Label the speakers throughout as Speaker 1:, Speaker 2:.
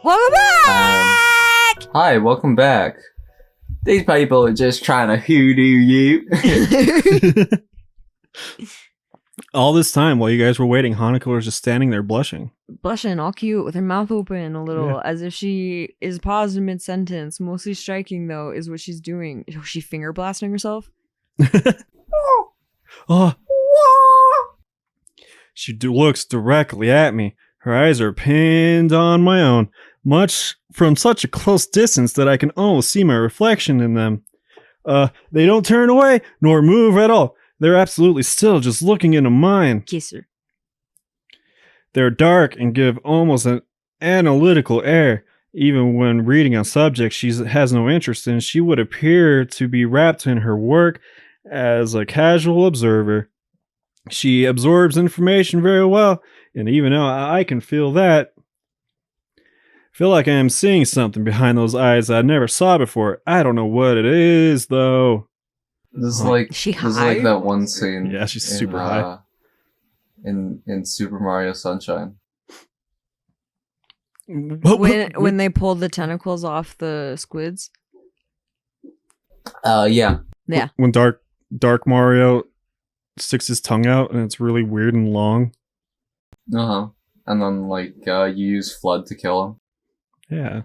Speaker 1: Welcome back!
Speaker 2: Hi, welcome back. These people are just trying to hoodoo you.
Speaker 3: All this time while you guys were waiting, Hanako was just standing there blushing.
Speaker 1: Blushing, all cute, with her mouth open a little, as if she is paused mid-sentence. Mostly striking, though, is what she's doing. Is she finger blasting herself?
Speaker 3: Oh. She looks directly at me. Her eyes are pinned on my own, much from such a close distance that I can almost see my reflection in them. They don't turn away, nor move at all. They're absolutely still, just looking into mine.
Speaker 1: Kiss her.
Speaker 3: They're dark and give almost an analytical air. Even when reading on subjects she has no interest in, she would appear to be wrapped in her work as a casual observer. She absorbs information very well, and even though I can feel that, feel like I am seeing something behind those eyes I never saw before. I don't know what it is, though.
Speaker 2: This is like that one scene.
Speaker 3: Yeah, she's super high.
Speaker 2: In Super Mario Sunshine.
Speaker 1: When they pulled the tentacles off the squids.
Speaker 2: Yeah.
Speaker 1: Yeah.
Speaker 3: When Dark Mario sticks his tongue out and it's really weird and long.
Speaker 2: Uh-huh. And then, you use Flood to kill him.
Speaker 3: Yeah.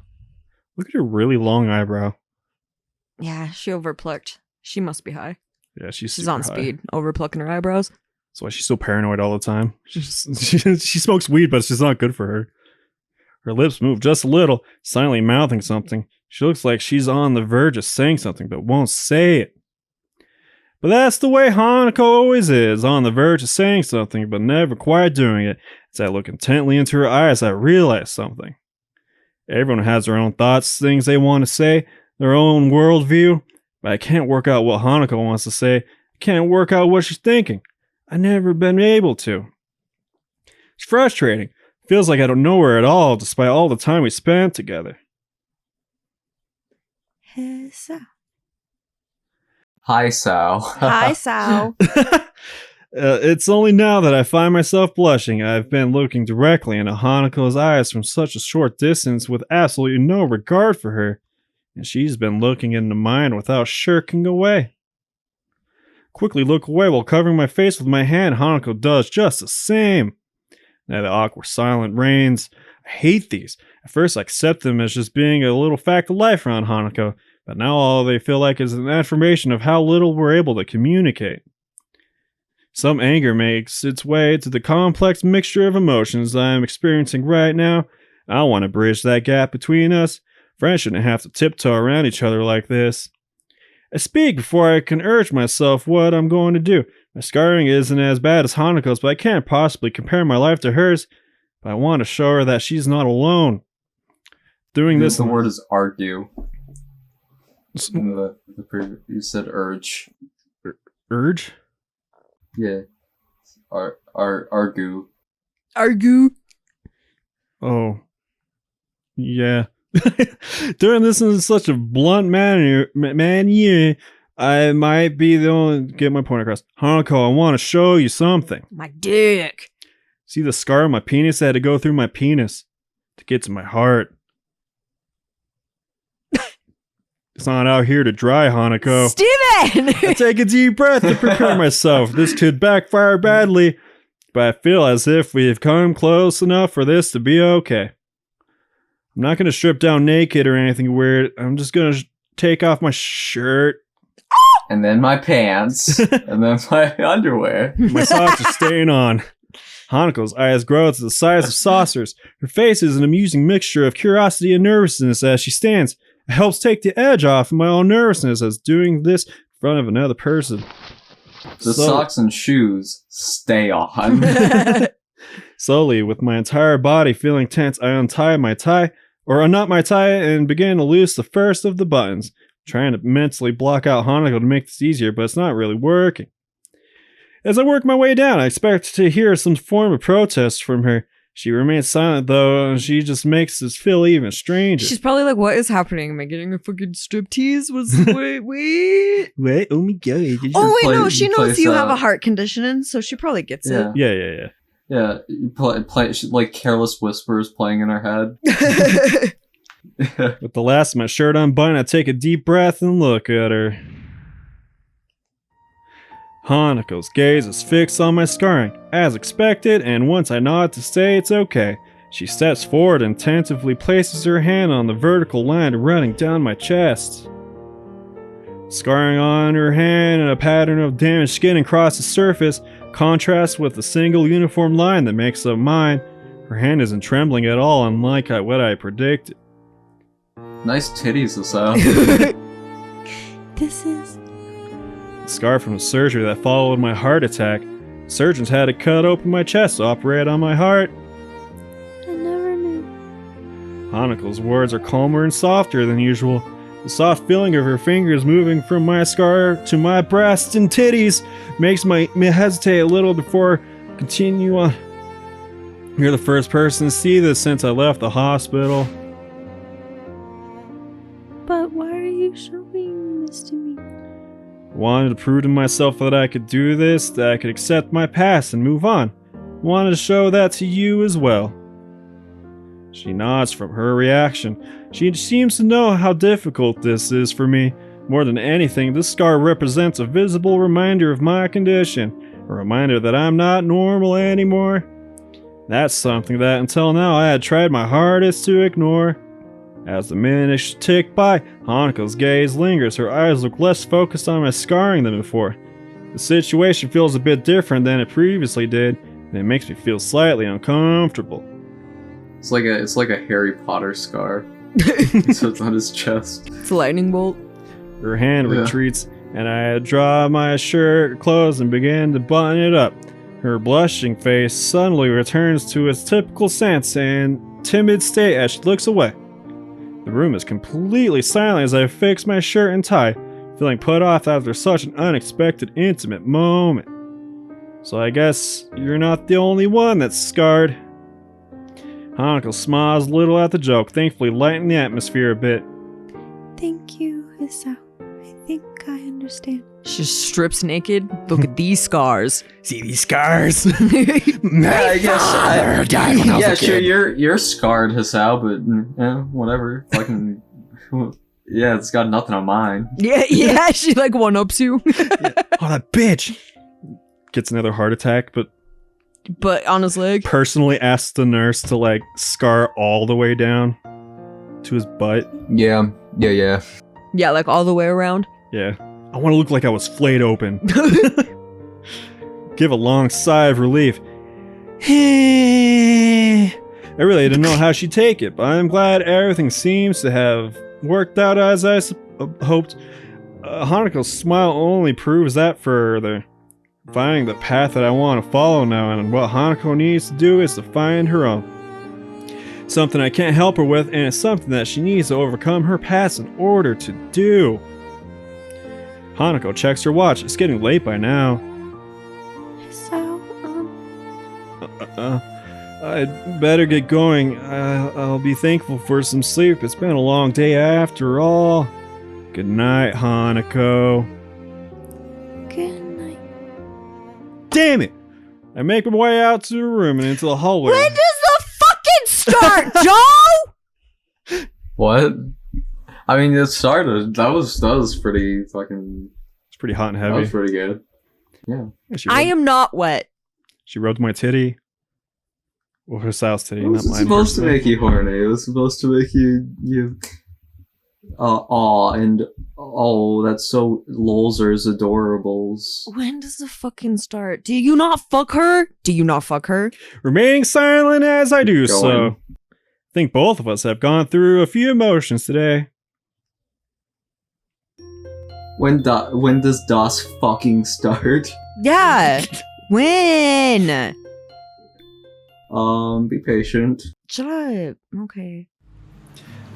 Speaker 3: Look at her really long eyebrow.
Speaker 1: Yeah, she overplucked. She must be high.
Speaker 3: Yeah, she's
Speaker 1: on
Speaker 3: high.
Speaker 1: speed, overplucking her eyebrows.
Speaker 3: That's why she's so paranoid all the time. She smokes weed, but it's just not good for her. Her lips move just a little, silently mouthing something. She looks like she's on the verge of saying something, but won't say it. But that's the way Hanako always is, on the verge of saying something, but never quite doing it. As I look intently into her eyes, I realize something. Everyone has their own thoughts, things they want to say, their own worldview, but I can't work out what Hanako wants to say. I can't work out what she's thinking. I've never been able to. It's frustrating. Feels like I don't know her at all, despite all the time we spent together.
Speaker 2: Hi, Sal.
Speaker 1: Hi, Sal.
Speaker 3: It's only now that I find myself blushing. I've been looking directly into Hanako's eyes from such a short distance with absolutely no regard for her, and she's been looking into mine without shirking away. Quickly look away while covering my face with my hand. Hanako does just the same. Now the awkward silence reigns. I hate these. At first I accept them as just being a little fact of life around Hanako, but now all they feel like is an affirmation of how little we're able to communicate. Some anger makes its way to the complex mixture of emotions I am experiencing right now. I want to bridge that gap between us. Friends shouldn't have to tiptoe around each other like this. I speak before I can urge myself what I'm going to do. My scarring isn't as bad as Hanako's, but I can't possibly compare my life to hers. But I want to show her that she's not alone. Doing this...
Speaker 2: The word is argue. You said urge.
Speaker 3: Urge?
Speaker 2: Yeah. Argue.
Speaker 1: Argue.
Speaker 3: Oh. Yeah. Doing this in such a blunt manner, I might be the only to get my point across. Hanako, I want to show you something.
Speaker 1: My dick.
Speaker 3: See the scar on my penis? I had to go through my penis to get to my heart. It's not out here to dry, Hanako.
Speaker 1: Steven!
Speaker 3: I take a deep breath to prepare myself. This could backfire badly, but I feel as if we have come close enough for this to be okay. I'm not going to strip down naked or anything weird. I'm just going to take off my shirt.
Speaker 2: And then my pants. And then my underwear.
Speaker 3: My socks are staying on. Hanako's eyes grow to the size of saucers. Her face is an amusing mixture of curiosity and nervousness as she stands. It helps take the edge off of my own nervousness as doing this in front of another person.
Speaker 2: The socks and shoes stay on.
Speaker 3: Slowly, with my entire body feeling tense, I unknot my tie, and begin to loose the first of the buttons, trying to mentally block out Hanako to make this easier, but it's not really working. As I work my way down, I expect to hear some form of protest from her. She remains silent, though, and she just makes this feel even stranger.
Speaker 1: She's probably like, what is happening? Am I getting a fucking striptease? Wait.
Speaker 3: Wait, oh my god.
Speaker 1: Oh, wait, no, she knows you have a heart condition, so she probably gets it.
Speaker 3: Yeah.
Speaker 2: Yeah, play like careless whispers playing in her head.
Speaker 3: With the last of my shirt unbuttoned, I take a deep breath and look at her. Hanako's gaze is fixed on my scarring, as expected, and once I nod to say it's okay, she steps forward and tentatively places her hand on the vertical line running down my chest. Scarring on her hand and a pattern of damaged skin across the surface contrasts with the single uniform line that makes up mine. Her hand isn't trembling at all, unlike what I predicted.
Speaker 2: Nice titties, Asao.
Speaker 4: This is...
Speaker 3: Scar from the surgery that followed my heart attack. Surgeons had to cut open my chest to operate on my heart.
Speaker 4: I never knew.
Speaker 3: Hanako's words are calmer and softer than usual. The soft feeling of her fingers moving from my scar to my breast and titties makes me hesitate a little before continue on. You're the first person to see this since I left the hospital.
Speaker 4: But why are you showing this to me?
Speaker 3: Wanted to prove to myself that I could do this, that I could accept my past and move on. Wanted to show that to you as well. She nods from her reaction. She seems to know how difficult this is for me. More than anything, this scar represents a visible reminder of my condition. A reminder that I'm not normal anymore. That's something that until now I had tried my hardest to ignore. As the minutes tick by, Hanako's gaze lingers. Her eyes look less focused on my scarring than before. The situation feels a bit different than it previously did, and it makes me feel slightly uncomfortable.
Speaker 2: It's like a Harry Potter scar. So it's on his chest.
Speaker 1: It's a lightning bolt.
Speaker 3: Her hand retreats, and I draw my shirt close and begin to button it up. Her blushing face suddenly returns to its typical sense and timid state as she looks away. The room is completely silent as I fix my shirt and tie, feeling put off after such an unexpected intimate moment. So I guess you're not the only one that's scarred. Hanako smiles a little at the joke, thankfully lightening the atmosphere a bit.
Speaker 4: Thank you, Isao. I think I understand.
Speaker 1: She just strips naked. Look at these scars.
Speaker 3: See these scars?
Speaker 2: Yeah, yeah, sure. You're scarred, Hasao, but whatever. Fucking yeah, it's got nothing on mine.
Speaker 1: Yeah. She like one ups you.
Speaker 3: Oh, that bitch gets another heart attack,
Speaker 1: But on his leg.
Speaker 3: personally asks the nurse to like scar all the way down to his butt.
Speaker 2: Yeah.
Speaker 1: Yeah, like all the way around.
Speaker 3: Yeah, I want to look like I was flayed open. Give a long sigh of relief. I really didn't know how she'd take it, but I'm glad everything seems to have worked out as I hoped. Hanako's smile only proves that further. Finding the path that I want to follow now, and what Hanako needs to do is to find her own. Something I can't help her with, and it's something that she needs to overcome her past in order to do. Hanako checks her watch. It's getting late by now.
Speaker 4: Isao,
Speaker 3: I'd better get going. I'll be thankful for some sleep. It's been a long day after all. Good night, Hanako.
Speaker 4: good night.
Speaker 3: Damn it! I make my way out to the room and into the hallway.
Speaker 1: When does the fucking start, Joe?
Speaker 2: What? I mean, it started. That was pretty fucking.
Speaker 3: It's pretty hot and
Speaker 2: That
Speaker 3: heavy.
Speaker 2: was pretty good. Yeah.
Speaker 3: Yeah,
Speaker 1: I am not wet.
Speaker 3: She rubbed my titty. Well, her Sal's titty,
Speaker 2: It
Speaker 3: not
Speaker 2: was
Speaker 3: mine.
Speaker 2: supposed to
Speaker 3: personally.
Speaker 2: make you horny. It was supposed to make you. And oh, that's so lolzers, adorables.
Speaker 1: When does the fucking start? Do you not fuck her?
Speaker 3: Remaining silent as I do
Speaker 2: Go
Speaker 3: so.
Speaker 2: on.
Speaker 3: I think both of us have gone through a few emotions today.
Speaker 2: When does DOS fucking start?
Speaker 1: Yeah. When?
Speaker 2: Be patient.
Speaker 1: Shut up. Okay.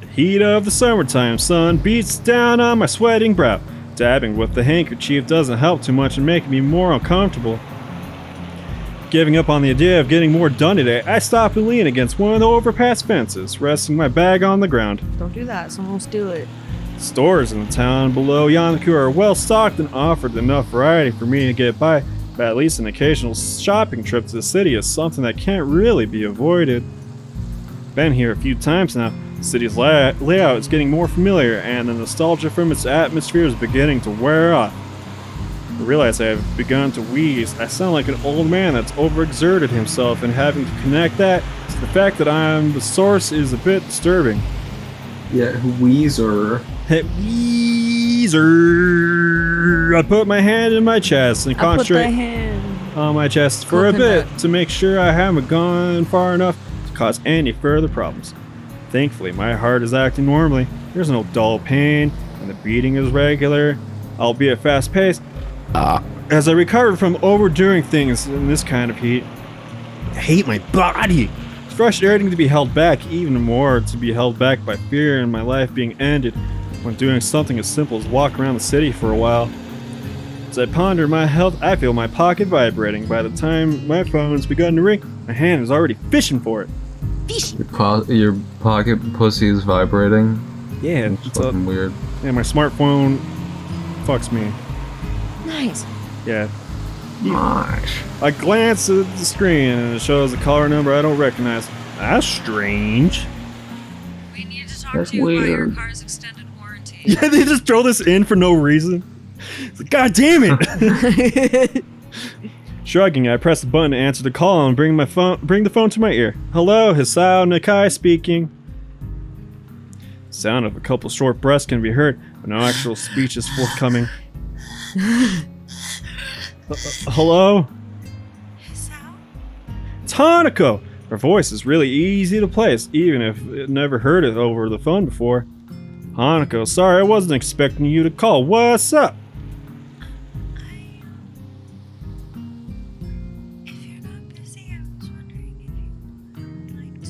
Speaker 3: The heat of the summertime sun beats down on my sweating brow. Dabbing with the handkerchief doesn't help too much and making me more uncomfortable. Giving up on the idea of getting more done today, I stop and lean against one of the overpass fences, resting my bag on the ground.
Speaker 1: Don't do that. Someone will steal it.
Speaker 3: Stores in the town below Yanaku are well stocked and offered enough variety for me to get by. but at least an occasional shopping trip to the city is something that can't really be avoided. Been here a few times now. The city's layout is getting more familiar, and the nostalgia from its atmosphere is beginning to wear off. I realize I have begun to wheeze. I sound like an old man that's overexerted himself, and having to connect that to the fact that I'm the source is a bit disturbing.
Speaker 2: Yeah, Weezer.
Speaker 3: Weezer! I put my hand in my chest and concentrate on my chest for a bit to make sure I haven't gone far enough to cause any further problems. Thankfully, my heart is acting normally. There's no dull pain, and the beating is regular, albeit fast-paced. As I recover from overdoing things in this kind of heat, I hate my body. It's frustrating to be held back, even more to be held back by fear and my life being ended when doing something as simple as walk around the city for a while. As I ponder my health, I feel my pocket vibrating. By the time my phone's begun to ring, my hand is already fishing for it.
Speaker 2: Your pocket pussy is vibrating.
Speaker 3: Yeah,
Speaker 2: it's fucking weird.
Speaker 3: Yeah, my smartphone fucks me.
Speaker 1: Nice.
Speaker 3: Yeah.
Speaker 2: Nice.
Speaker 3: I glance at the screen and it shows a caller number I don't recognize. That's strange.
Speaker 1: We need to talk
Speaker 2: That's
Speaker 1: to you about your
Speaker 2: weird.
Speaker 1: car's extended warranty.
Speaker 3: Yeah, they just throw this in for no reason. It's like, God damn it! Shrugging, I press the button to answer the call and bring the phone to my ear. Hello, Hisao Nakai speaking. The sound of a couple short breaths can be heard, but no actual speech is forthcoming. Hello?
Speaker 4: Hisao?
Speaker 3: It's Hanako! Her voice is really easy to place, even if I've never heard it over the phone before. Hanako, sorry, I wasn't expecting you to call. What's up?
Speaker 4: If you're not busy, I was wondering if you would like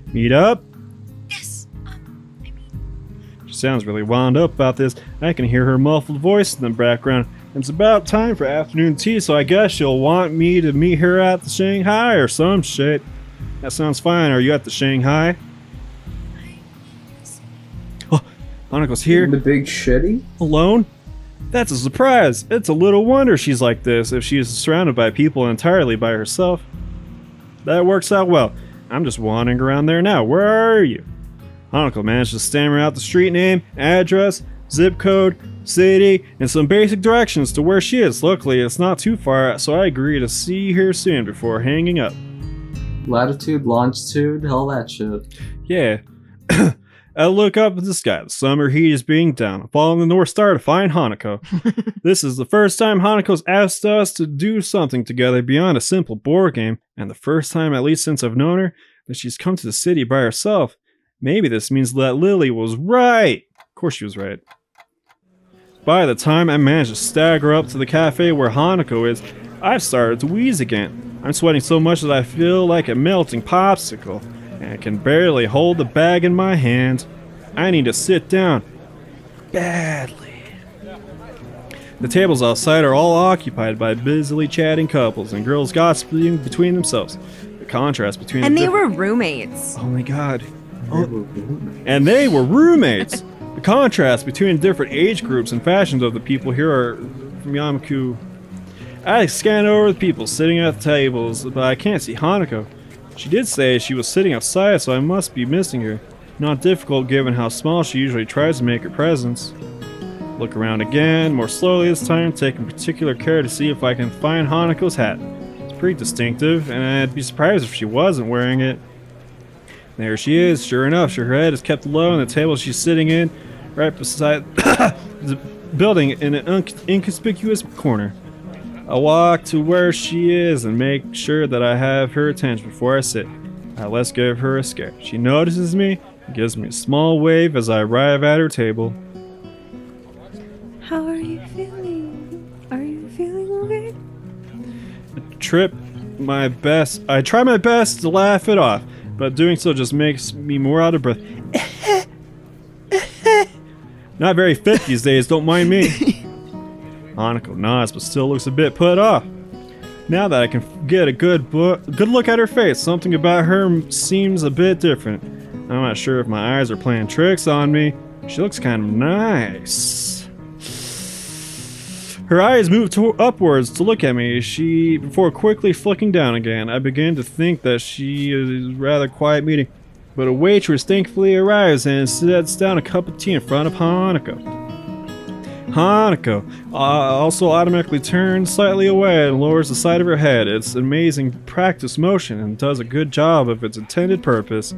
Speaker 4: to...
Speaker 3: Meet up?
Speaker 4: Yes,
Speaker 3: She sounds really wound up about this. I can hear her muffled voice in the background. It's about time for afternoon tea, so I guess she'll want me to meet her at the Shanghai or some shit. That sounds fine. Are you at the Shanghai? Oh, Hanako's here.
Speaker 2: The big shitty?
Speaker 3: Alone? That's a surprise. It's a little wonder she's like this if she is surrounded by people entirely by herself. That works out well. I'm just wandering around there now. Where are you? Hanako managed to stammer out the street name, address, zip code, city, and some basic directions to where she is. Luckily, it's not too far, so I agree to see her soon before hanging up.
Speaker 2: Latitude, longitude, hell that shit.
Speaker 3: Yeah. I look up at the sky. The summer heat is being down. I'm following the North Star to find Hanako. This is the first time Hanako's asked us to do something together beyond a simple board game, and the first time, at least since I've known her, that she's come to the city by herself. Maybe this means that Lily was right. Of course she was right. By the time I manage to stagger up to the cafe where Hanako is, I've started to wheeze again. I'm sweating so much that I feel like a melting popsicle, and I can barely hold the bag in my hand. I need to sit down. Badly. The tables outside are all occupied by busily chatting couples and girls gossiping between themselves. The contrast between
Speaker 1: And
Speaker 3: the
Speaker 1: they
Speaker 3: different-
Speaker 1: were roommates.
Speaker 3: Oh my god. And they were roommates! The contrast between different age groups and fashions of the people here are from Yamaku. I scan over the people sitting at the tables, but I can't see Hanako. She did say she was sitting outside, so I must be missing her. Not difficult given how small she usually tries to make her presence. Look around again, more slowly this time, taking particular care to see if I can find Hanako's hat. It's pretty distinctive, and I'd be surprised if she wasn't wearing it. There she is, sure enough, her head is kept low on the table she's sitting in, right beside the building in an inconspicuous corner. I walk to where she is and make sure that I have her attention before I sit. Let's give her a scare. She notices me and gives me a small wave as I arrive at her table.
Speaker 4: How are you feeling? Are you feeling okay?
Speaker 3: I try my best to laugh it off, but doing so just makes me more out of breath. Not very fit these days, don't mind me. Hanako nods, but still looks a bit put off. Now that I can get a good look at her face, something about her seems a bit different. I'm not sure if my eyes are playing tricks on me. She looks kind of nice. Her eyes moved upwards to look at me, before quickly flicking down again. I began to think that she is a rather quiet meeting, but a waitress thankfully arrives and sets down a cup of tea in front of Hanako. Hanako also automatically turns slightly away and lowers the side of her head. It's an amazing practice motion and does a good job of its intended purpose,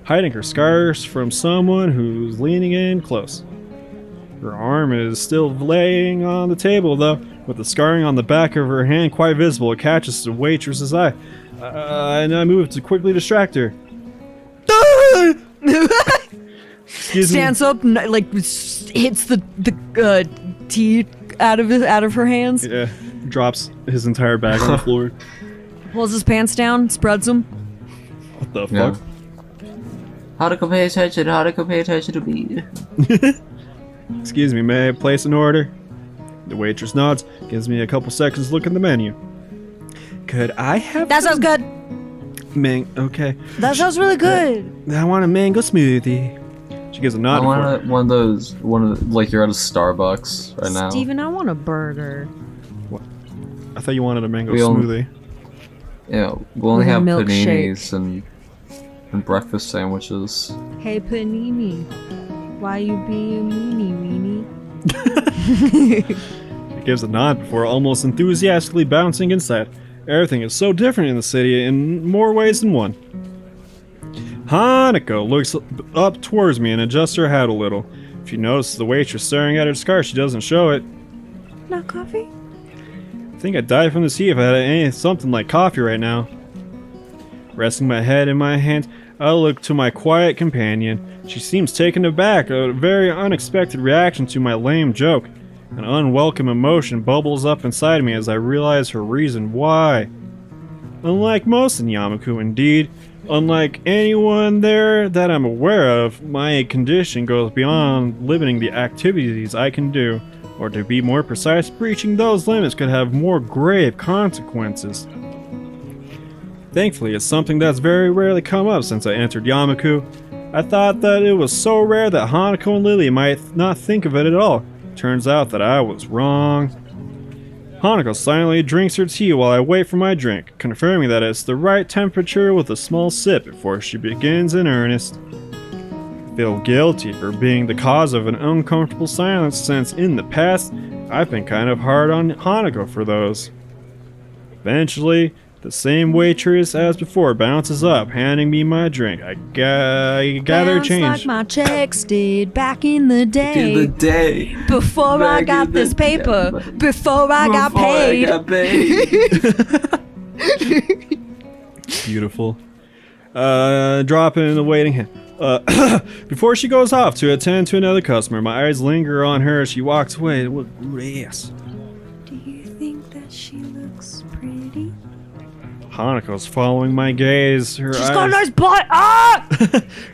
Speaker 3: hiding her scars from someone who's leaning in close. Her arm is still laying on the table, though, with the scarring on the back of her hand quite visible. It catches the waitress's eye, and I move to quickly distract her.
Speaker 1: Stands up, like hits the tea out of her hands.
Speaker 3: Yeah, drops his entire bag on the floor.
Speaker 1: Pulls his pants down, spreads them.
Speaker 3: What the fuck?
Speaker 2: Hanako, pay attention. Hanako, pay attention to me.
Speaker 3: Excuse me, may I place an order? The waitress nods, gives me a couple seconds to look at the menu. Could I have...
Speaker 1: That sounds good.
Speaker 3: Okay.
Speaker 1: That sounds really good.
Speaker 3: I want a mango smoothie. She gives a nod.
Speaker 2: I want one of those, like you're at a Starbucks right now.
Speaker 1: Steven, I want a burger.
Speaker 3: What? I thought you wanted a mango smoothie.
Speaker 2: Yeah, we only
Speaker 1: With a
Speaker 2: have
Speaker 1: milkshake.
Speaker 2: paninis and breakfast sandwiches.
Speaker 1: Hey, Panini. Why you being meanie?
Speaker 3: She gives a nod before almost enthusiastically bouncing inside. Everything is so different in the city in more ways than one. Hanako looks up towards me and adjusts her hat a little. If she notices the waitress staring at her scarf, she doesn't show it.
Speaker 4: Not coffee?
Speaker 3: I think I'd die from this heat if I had something like coffee right now. Resting my head in my hands, I look to my quiet companion. She seems taken aback, a very unexpected reaction to my lame joke. An unwelcome emotion bubbles up inside me as I realize her reason why. Unlike most in Yamaku, indeed, unlike anyone there that I'm aware of, my condition goes beyond limiting the activities I can do, or to be more precise, breaching those limits could have more grave consequences. Thankfully, it's something that's very rarely come up since I entered Yamaku. I thought that it was so rare that Hanako and Lily might not think of it at all. Turns out that I was wrong. Hanako silently drinks her tea while I wait for my drink, confirming that it's the right temperature with a small sip before she begins in earnest. I feel guilty for being the cause of an uncomfortable silence since in the past, I've been kind of hard on Hanako for those. Eventually, the same waitress as before bounces up, handing me my drink. I gather change.
Speaker 1: Like my checks did back in the day. Before I got this paper. Before I got paid.
Speaker 3: Beautiful. Drop it in the waiting hand. Before she goes off to attend to another customer, my eyes linger on her as she walks away. What ass.
Speaker 4: Do you think that she looks pretty?
Speaker 3: Hanako's following my gaze.
Speaker 1: She's got a nice butt! Ah!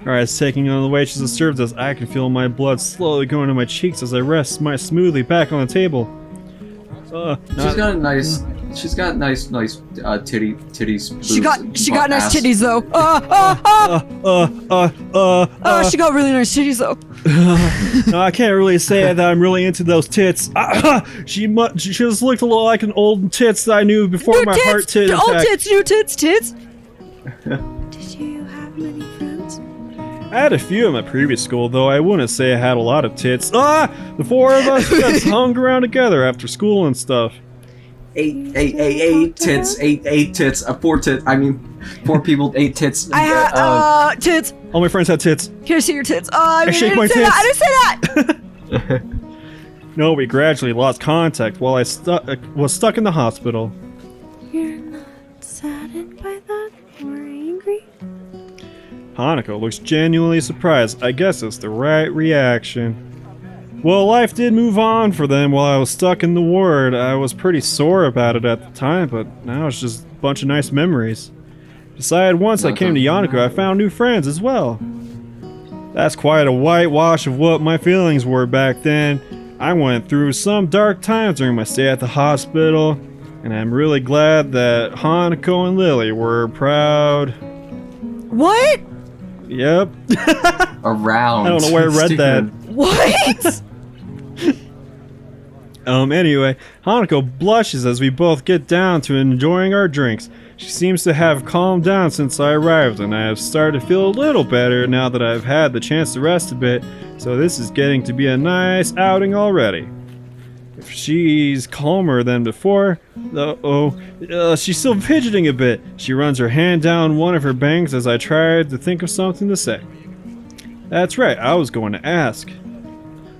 Speaker 3: Her eyes taking on the waitress serves as I can feel my blood slowly going to my cheeks as I rest my smoothie back on the table.
Speaker 2: She's got nice titties.
Speaker 1: She got nice
Speaker 2: ass.
Speaker 1: titties though. She got really nice titties though.
Speaker 3: No, I can't really say that I'm really into those tits. She just looked a little like an old tits that I knew before
Speaker 1: New
Speaker 3: my
Speaker 1: tits,
Speaker 3: heart tit
Speaker 1: old
Speaker 3: attack.
Speaker 1: tits, new tits.
Speaker 4: Did you have many friends?
Speaker 3: I had a few in my previous school, though I wouldn't say I had a lot of tits. The four of us just hung around together after school and stuff.
Speaker 2: Eight tits. 4 tits. I mean, 4 people, 8 tits.
Speaker 1: I had tits.
Speaker 3: All my friends had tits.
Speaker 1: Can I see your tits? I
Speaker 3: shake my tits.
Speaker 1: I didn't say that.
Speaker 3: No, we gradually lost contact while I was stuck in the hospital.
Speaker 4: You're not saddened by that or angry?
Speaker 3: Hanako looks genuinely surprised. I guess it's the right reaction. Well, life did move on for them while I was stuck in the ward. I was pretty sore about it at the time, but now it's just a bunch of nice memories. Besides, once I came to Yanako, I found new friends as well. That's quite a whitewash of what my feelings were back then. I went through some dark times during my stay at the hospital, and I'm really glad that Hanako and Lily were proud.
Speaker 1: What?
Speaker 3: Yep.
Speaker 2: Around.
Speaker 3: I don't know where I read that.
Speaker 1: What?
Speaker 3: Anyway, Hanako blushes as we both get down to enjoying our drinks. She seems to have calmed down since I arrived, and I have started to feel a little better now that I've had the chance to rest a bit, so this is getting to be a nice outing already. If she's calmer than before, she's still fidgeting a bit. She runs her hand down one of her bangs as I tried to think of something to say. That's right, I was going to ask.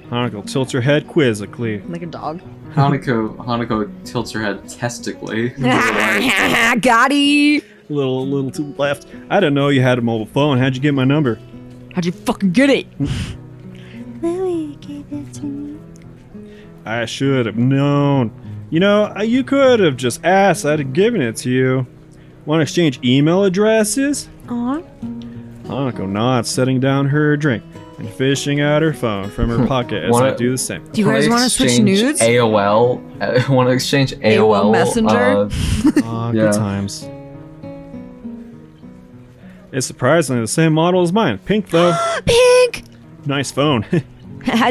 Speaker 3: Hanako tilts her head quizzically.
Speaker 1: Like a dog.
Speaker 2: Hanako tilts her head testically.
Speaker 1: Gotti!
Speaker 3: Little to the left. I didn't know you had a mobile phone. How'd you get my number?
Speaker 1: How'd you fucking get it?
Speaker 4: Lily gave it to me.
Speaker 3: I should have known. You know, you could have just asked. I'd have given it to you. Want to exchange email addresses?
Speaker 4: Aw.
Speaker 3: Hanako nods, setting down her drink and fishing out her phone from her pocket as I do the same.
Speaker 1: Do you guys want to switch nudes?
Speaker 2: AOL? Want to exchange AOL?
Speaker 1: Messenger?
Speaker 3: Good times. It's surprisingly the same model as mine. Pink, though.
Speaker 1: Pink!
Speaker 3: Nice phone.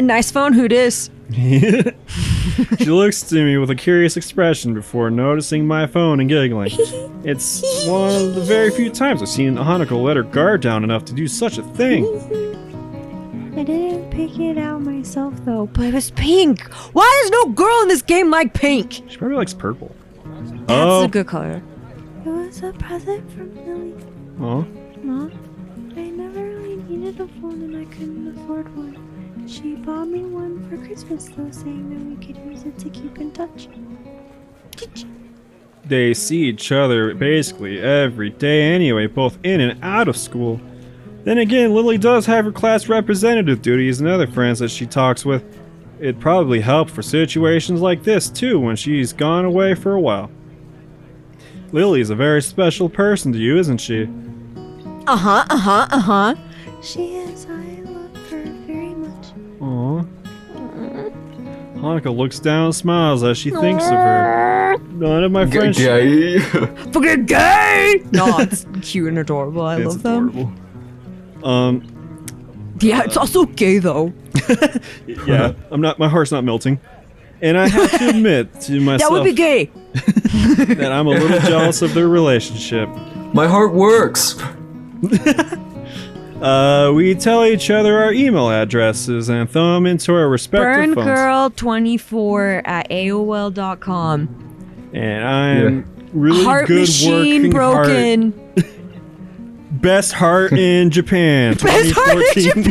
Speaker 1: Nice phone, who dis?
Speaker 3: She looks to me with a curious expression before noticing my phone and giggling. It's one of the very few times I've seen Hanako let her guard down enough to do such a thing.
Speaker 4: I didn't pick it out myself though.
Speaker 1: But it was pink. Why does no girl in this game like pink?
Speaker 3: She probably likes purple.
Speaker 1: That's a good color.
Speaker 4: It was a present from Lily.
Speaker 3: Oh.
Speaker 4: Ma, I never really needed a phone and I couldn't afford one. She bought me one for Christmas though, saying that we could use it to keep in touch.
Speaker 3: They see each other basically every day anyway, both in and out of school. Then again, Lily does have her class representative duties and other friends that she talks with. It'd probably help for situations like this too when she's gone away for a while. Lily's a very special person to you, isn't she?
Speaker 4: She is. I love her very much.
Speaker 3: Aww. Hanako looks down and smiles as she thinks of her. None of my friends.
Speaker 2: Gay.
Speaker 1: Fucking gay! No, it's cute and adorable. I love them.
Speaker 3: Adorable.
Speaker 1: Yeah, it's also gay though.
Speaker 3: Yeah, my heart's not melting. And I have to admit to myself
Speaker 1: That would be gay.
Speaker 3: that I'm a little jealous of their relationship.
Speaker 2: My heart works.
Speaker 3: We tell each other our email addresses and throw them into our respective phones.
Speaker 1: Burngirl24@aol.com.
Speaker 3: And I'm really
Speaker 1: Heart
Speaker 3: good
Speaker 1: machine
Speaker 3: working
Speaker 1: broken.
Speaker 3: heart. Best heart in Japan.
Speaker 1: Best heart in
Speaker 3: 2014.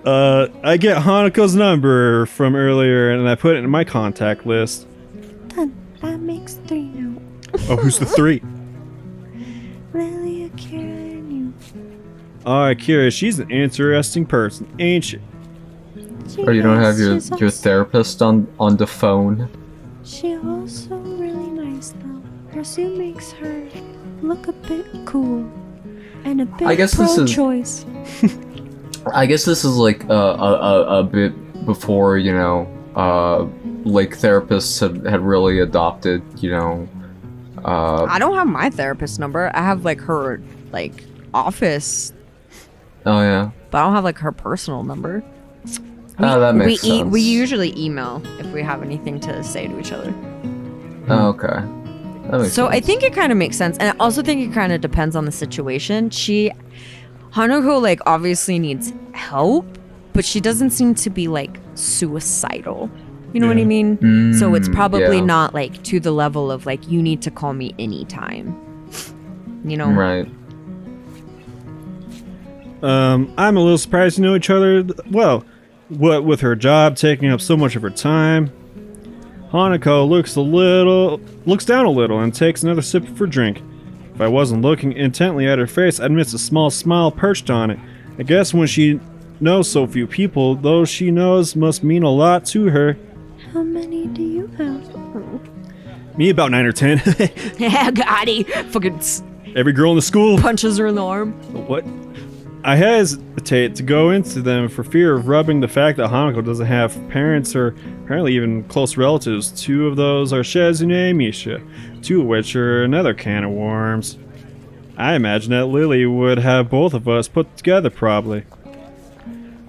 Speaker 3: I get Hanako's number from earlier and I put it in my contact list.
Speaker 4: Done. That makes 3 now.
Speaker 3: Oh, who's the 3?
Speaker 4: Lily, Akira, and you.
Speaker 3: Oh, Akira, she's an interesting person, ain't she?
Speaker 2: Or you don't have
Speaker 4: She's
Speaker 2: your
Speaker 4: also-
Speaker 2: therapist on the phone.
Speaker 4: She also really nice though. Her suit makes her look a bit cool and a bit
Speaker 2: I guess this is-
Speaker 4: pro-choice.
Speaker 2: I guess this is like a bit before, you know, like therapists had really adopted, you know.
Speaker 1: I don't have my therapist number. I have like her like office,
Speaker 2: Oh yeah.
Speaker 1: but I don't have like her personal number.
Speaker 2: That makes sense.
Speaker 1: We usually email if we have anything to say to each other.
Speaker 2: Oh, okay. That makes
Speaker 1: So
Speaker 2: sense.
Speaker 1: I think it kind of makes sense, and I also think it kind of depends on the situation. Hanako like obviously needs help, but she doesn't seem to be like suicidal. You know what I mean? So it's probably
Speaker 2: yeah.
Speaker 1: not like to the level of like you need to call me anytime. You know?
Speaker 2: Right.
Speaker 3: I'm a little surprised to know each other. Well, what with her job taking up so much of her time. Hanako looks down a little and takes another sip of her drink. If I wasn't looking intently at her face, I'd miss a small smile perched on it. I guess when she knows so few people, those she knows must mean a lot to her.
Speaker 4: How many do you have?
Speaker 3: Me, about 9 or 10.
Speaker 1: Yeah, Gotti. Fucking
Speaker 3: Every girl in the school.
Speaker 1: punches her in the arm.
Speaker 3: What? I hesitate to go into them for fear of rubbing the fact that Hanako doesn't have parents or apparently even close relatives. 2 of those are Shizune and Misha, 2 of which are another can of worms. I imagine that Lily would have both of us put together probably.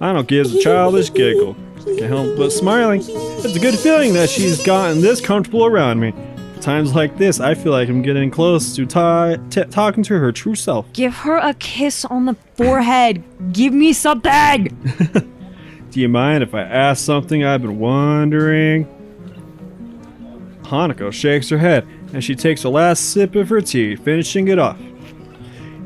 Speaker 3: Hanako gives a childish giggle. Can't help but smiling. It's a good feeling that she's gotten this comfortable around me. At times like this, I feel like I'm getting close to talking to her true self.
Speaker 1: Give her a kiss on the forehead. Give me something.
Speaker 3: Do you mind if I ask something I've been wondering? Hanako shakes her head as she takes the last sip of her tea, finishing it off.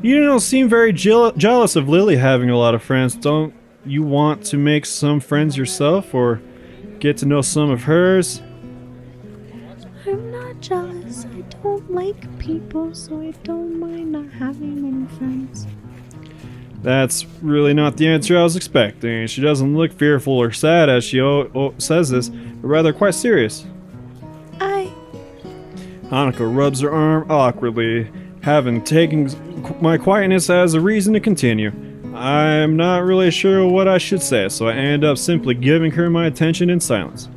Speaker 3: You don't seem very jealous of Lily having a lot of friends. Don't you want to make some friends yourself or get to know some of hers?
Speaker 4: I'm not jealous. I don't like people, so I don't mind not having many friends.
Speaker 3: That's really not the answer I was expecting. She doesn't look fearful or sad as she says this, but rather quite serious. Hanako rubs her arm awkwardly, having taken my quietness as a reason to continue. I'm not really sure what I should say, so I end up simply giving her my attention in silence.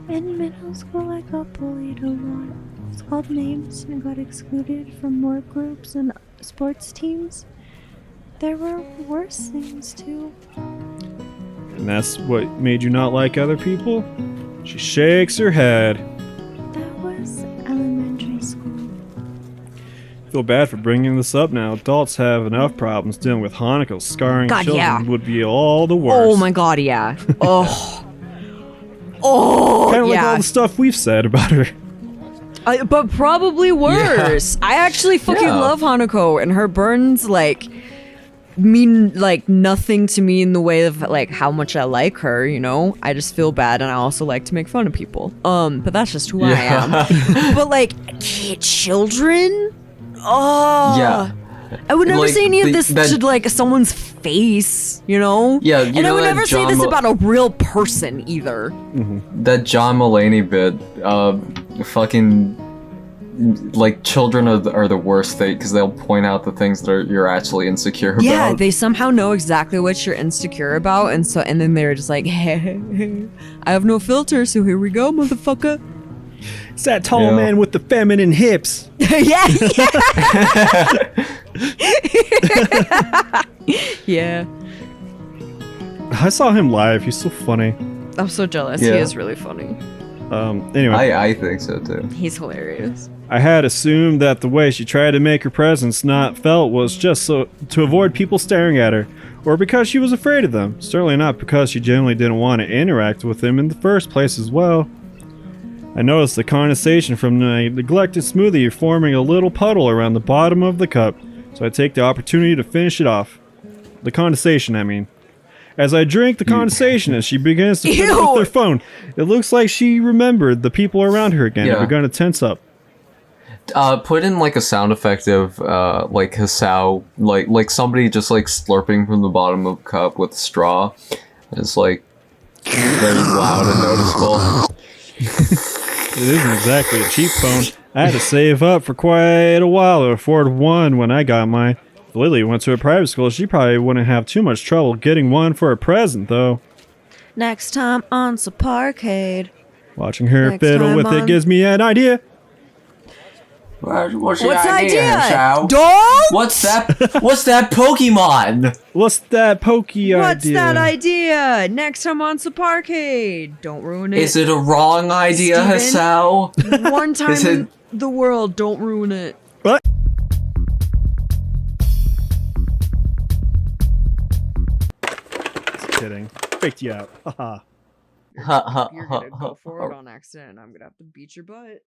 Speaker 4: In middle school, I got bullied a lot. I was called names and got excluded from work groups and sports teams. There were worse things too.
Speaker 3: And that's what made you not like other people? She shakes her head.
Speaker 4: That was elementary school.
Speaker 3: I feel bad for bringing this up now. Adults have enough problems dealing with Hanako. Scarring
Speaker 1: God,
Speaker 3: children
Speaker 1: yeah.
Speaker 3: would be all the worse.
Speaker 1: Oh my god, yeah. Oh. Oh,
Speaker 3: Kind of like
Speaker 1: yeah.
Speaker 3: all the stuff we've said about her.
Speaker 1: But probably worse. I actually fucking
Speaker 2: Yeah.
Speaker 1: love Hanako, and her burns like mean like nothing to me in the way of like how much I like her, you know? I just feel bad, and I also like to make fun of people. But that's just who I am. But like children? Oh.
Speaker 2: Yeah.
Speaker 1: I would never
Speaker 2: Like,
Speaker 1: say any of this
Speaker 2: that-
Speaker 1: to like someone's face, you know?
Speaker 2: Yeah, you
Speaker 1: and I
Speaker 2: know
Speaker 1: would
Speaker 2: that
Speaker 1: never say
Speaker 2: John
Speaker 1: this
Speaker 2: Mu-
Speaker 1: about a real person either.
Speaker 2: That John Mulaney bit, fucking, like, children are the worst thing, because they'll point out the things that you're actually insecure about.
Speaker 1: Yeah, they somehow know exactly what you're insecure about, and then they're just like, hey, I have no filter, so here we go, motherfucker.
Speaker 3: It's that tall
Speaker 2: Yeah.
Speaker 3: man with the feminine hips.
Speaker 1: yeah. Yeah.
Speaker 3: I saw him live. He's so funny.
Speaker 1: I'm so jealous.
Speaker 2: Yeah.
Speaker 1: He is really funny.
Speaker 3: Anyway,
Speaker 2: I think so, too.
Speaker 1: He's hilarious.
Speaker 3: I had assumed that the way she tried to make her presence not felt was just so to avoid people staring at her, or because she was afraid of them. Certainly not because she genuinely didn't want to interact with them in the first place as well. I noticed the condensation from the neglected smoothie forming a little puddle around the bottom of the cup, so I take the opportunity to finish it off. The condensation, I mean. As I drink the condensation as she begins to fiddle with her phone, it looks like she remembered the people around her again and
Speaker 2: Yeah.
Speaker 3: begun to tense up.
Speaker 2: Put in, like, a sound effect of, like, Hisao, like somebody just, like, slurping from the bottom of a cup with a straw. It's, like, very loud and noticeable.
Speaker 3: It isn't exactly a cheap phone. I had to save up for quite a while to afford one when I got mine. If Lily went to a private school, she probably wouldn't have too much trouble getting one for a present, though.
Speaker 1: Next time on SUBPARCADE.
Speaker 3: Watching her
Speaker 1: Next
Speaker 3: fiddle
Speaker 1: time
Speaker 3: with it
Speaker 1: on-
Speaker 3: gives me an idea.
Speaker 2: What's
Speaker 1: What's the idea?
Speaker 2: Hisao?
Speaker 1: Dog?
Speaker 2: What's that Pokemon?
Speaker 3: What's that pokey
Speaker 1: What's
Speaker 3: idea?
Speaker 1: that idea? Next time on SUBPARCADE. Don't ruin it.
Speaker 2: Is it a wrong idea,
Speaker 1: Steven?
Speaker 2: Hisao?
Speaker 1: One time
Speaker 2: Is it-
Speaker 1: in the world, don't ruin it.
Speaker 3: What? Just kidding. Faked you out. Haha.
Speaker 1: You're gonna go for it on accident, and I'm gonna have to beat your butt.